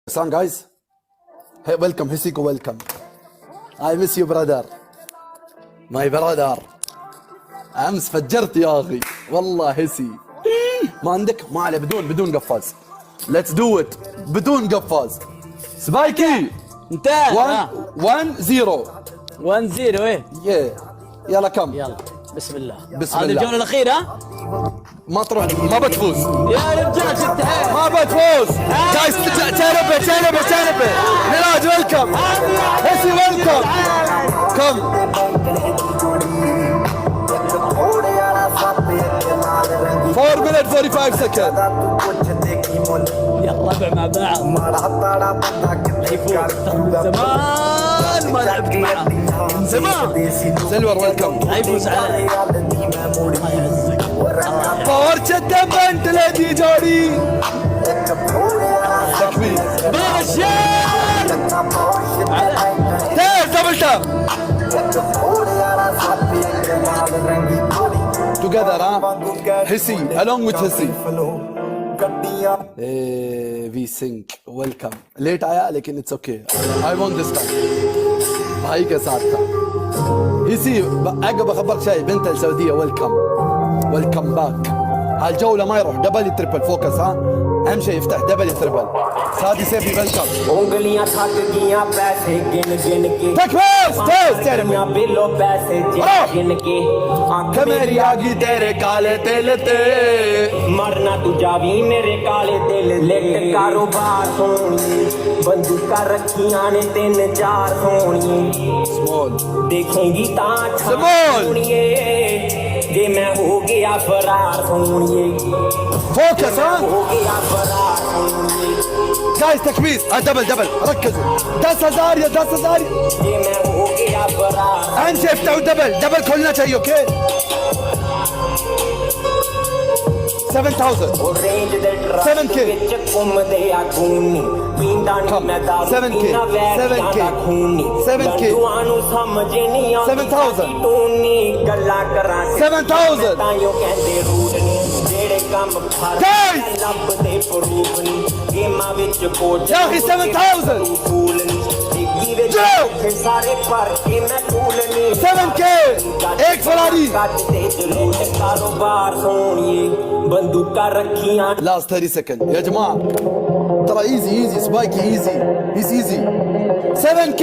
Son guys, hey, welcome Hisiko, welcome. I miss you brother. My brother. امس فجرت يا اخي والله هسي. ما عندك؟ ما عليه، بدون قفاز. Let's do it بدون قفاز. سبايكي انتهى 1-0 1-0 ايه يلا كم. يلا بسم الله. بسم هذه الله. الجولة الأخيرة ما تروح، ما بتفوز. يا رجال انتهى. ما بتفوز. جايز تنبه ميلاد ويلكم. هسي ويلكم. كم 4 minutes 45 seconds. يلا ربع مع بعض. زمان ما لعبت معه من زمان. سيلفر ويلكم. حيفوز علي. الله يعزك. فورشة بنت الذي جوري تكبير بشار تير دبل تاب together هسي along with هسي في سينك ويلكم. ليت आया लेकिन it's okay. I won this time. भाई के साथ था هسي. عقب اخبرك شيء، بنت السعودية ويلكم باك. هالجولة ما يروح دبل تريبل فوكس. اهم شيء يفتح دبل تريبل. سادي سيفي ويلكم. उंगलियां थक गईयां पैसे गिन गिन के تكبير बिलो पैसे गिन के मेरी आगी तेरे काले तिल ते मरना तू जावी मेरे काले दिल लिट कारोबार सोनी बंदूका रखियां ने 3-4 सोनी स्मॉल देखेंगी ता Small. सोनिए जे मैं हो गया फरार सोनिए فوكس. हो गया फरार सोनिए جايز تكبيس. دبل ركزوا. 10,000 يا 10,000. जे मैं हो गया फरार اهم شيء افتحوا دبل كلنا شيء. اوكي 7,000 ਉਹ ਰੇਂਜ ਦੇ ਟਰੱਕ 7K. ਵਿੱਚ ਘੁੰਮਦੇ ਆ ਖੂਨੀ ਪੀਂਦਾ ਨਹੀਂ Come. ਮੈਂ ਦਾਰੂ 7K. ਪੀਂਦਾ ਵੈਰੀਆਂ 7K. ਦਾ ਖੂਨੀ 7K. ਲੰਡੂਆਂ ਨੂੰ ਸਮਝ ਨਹੀਂ ਆਉਂਦੀ 7,000. ਸਾਡੀ ਟੂਨੀ ਗੱਲਾਂ ਕਰਾਂ 7,000. ਤਾਂ ਯੋ ਕਹਿੰਦੇ ਰੂਡ ਨਹੀਂ ਜਿਹੜੇ ਕੰਮ ਫਰ Guys. ਲੱਭਦੇ ਪ੍ਰੂਫ ਨਹੀਂ ਗੇਮਾਂ ਵਿੱਚ ਕੋਚ يا أخي 7,000. ਫੂਲ ਨਹੀਂ ਡਿੱਗੀ ਵਿੱਚ Joe. ਇੱਥੇ ਸਾਰੇ ਭਰ ਕੇ ਮੈਂ ਟੂਲ ਨਹੀਂ 7K. एक फरारी. ਕੱਟਦੇ ਜਲੂਸ ਕਾਰੋਬਾਰ ਸੋਣੀਏ ਬੰਦੂਕਾਂ ਰੱਖੀਆਂ لاست 30 سكند يا جماعة. ترى ايزي سبايكي ايزي 7K.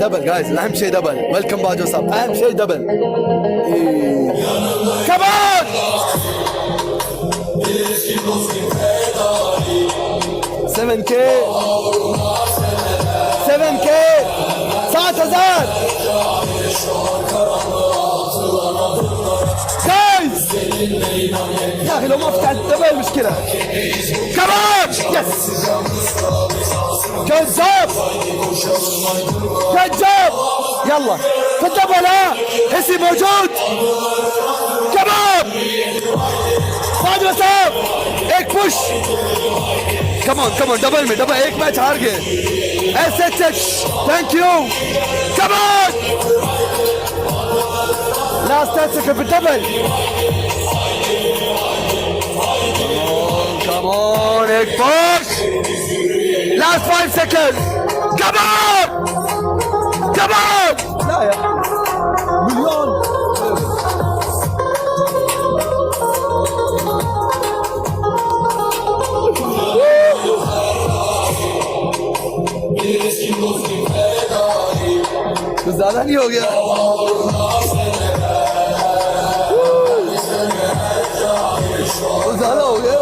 دبل جايز. اهم شيء دبل. ويلكم باجو صاب. اهم شيء دبل. كمان 7K 7,000 جايز. يا اخي لو ما فتح الدبل مشكلة. كمان يس. كذاب يلا في الدبل. هسي موجود. كمان بعد وسام एक पुश. كمان डबल में डबल. एक मैच हार गए. SHH thank you. كمان last 10 second بالدبل. كمان एक पुश. Last 5 second. كمان لا يا مليون. कुछ ज्यादा नहीं हो गया. कुछ ज्यादा हो गया.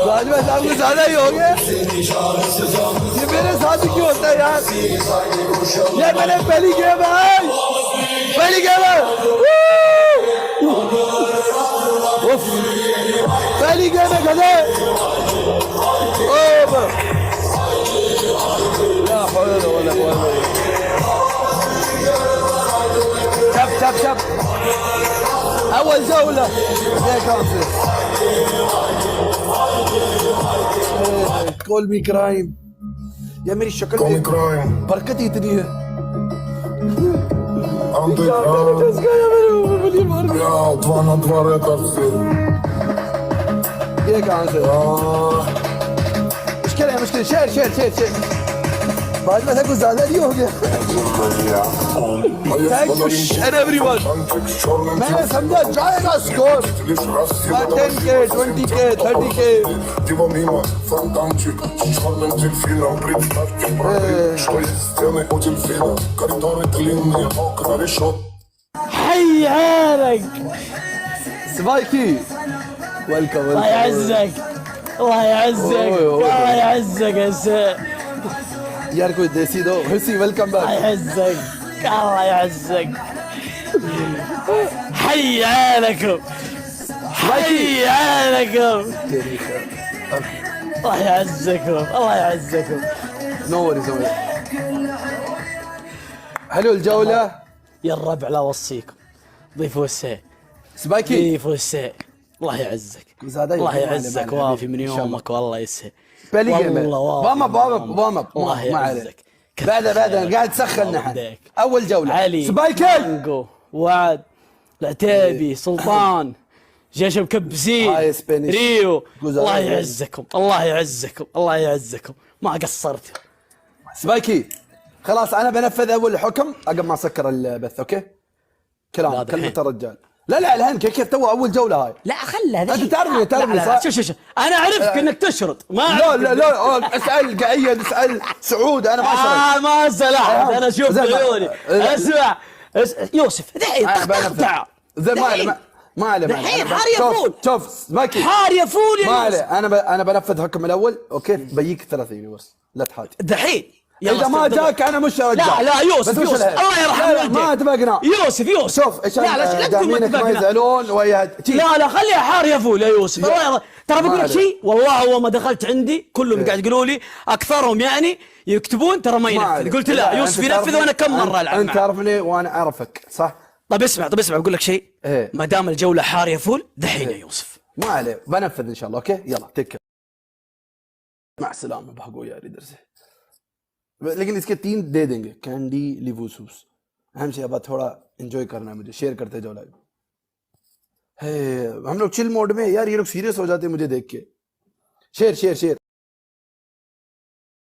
राजभाई साहब कुछ ज्यादा ही हो गया. ये मेरे साथ ही क्यों होता है यार. ये मैंने पहली गेम है. उफ. पहली गेम है गधे. لا حول ولا قوة. شب أول جولة. कॉल मी क्राइम. या मेरी शक्ल बरकत ही इतनी है. I'm the Два на два это все. ये कहाँ से मुश्किल है मुश्किल शेर शेर शेर शेर बाद में से कुछ ज्यादा नहीं हो गया Thank you and everyone मैंने समझा जाएगा स्कोर 10k 20k 30k Диво мимо, фонтанчик, черным дельфином. Представьте проект, что есть стены у дельфина. Коридоры длинные, окна решет. حي عينك سبايكي ويلكم الله يعزك الله يعزك أوي، أوي. الله يعزك يا سيد यार कोई देसी दो हिसी वेलकम الله बैक يعزك الله يعزك حي عينكم حي عينكم الله يعزكم الله يعزكم نو وريز حلو الجولة يا الربع لا اوصيكم ضيفوا السي سبايكي ضيفوا السي الله يعزك زاد أي الله معنا- يعزك معنا وافي من إن شاء الله. يومك والله يسهل بالي والله وافي وام اب وام اب من وام اب الله ما عليه يعزك بعد قاعد تسخن نحن يهديك. اول جولة علي سبايكي مانجو وعد العتيبي سلطان جيش مكبسين هاي سبانيش. ريو جوز الله علي. يعزكم الله يعزكم الله يعزكم ما قصرت سبايكي خلاص انا بنفذ اول حكم عقب ما اسكر البث اوكي لا، كلام دحين. كلمة الرجال لا الحين كيف تو اول جولة هاي لا خلها أنت تعرفني لا، صح؟ شوف انا اعرفك انك تشرد ما لا أعرفك. اسال قعيد اسال سعود انا ما اسال ما سلحت انا اشوف زين، بعيوني اسمع يوسف دحين تقطع زين ما عليه ما عليه دحين حار يفول. شوف سبايكي حار يفول ما يا عليه يوسف انا بنفذ حكم الاول اوكي بيك 30 بس لا تحاتي دحين اذا ما جاك انا مش رجال لا لا يوسف بس وش يوسف الهيئة؟ الله يرحم لا، والديك ما اتفقنا يوسف شوف ايش لا لا تقول ما دامينك ما اتفقنا يزعلون ويا لا خليها حار يفول يا يوسف الله يرحم. ترى بقول لك عليه. شيء والله اول ما دخلت عندي كلهم قاعد يقولوا لي اكثرهم يعني يكتبون ترى ما ينفذ قلت لا يوسف ينفذ وانا كم مره العب انت معه. تعرفني وانا اعرفك صح طيب اسمع بقول لك شيء إيه. ما دام الجوله حار يفول دحين يا يوسف ما عليه بنفذ ان شاء الله اوكي يلا تك مع السلامه भागो यार इधर से लेकिन इसके 3 दे देंगे कैंडी लिवोसूस अहम से अब थोड़ा एंजॉय करना है मुझे शेयर करते जाओ लाइव है हम लोग चिल मोड में यार ये लोग सीरियस हो जाते हैं मुझे देख के शेयर शेयर शेयर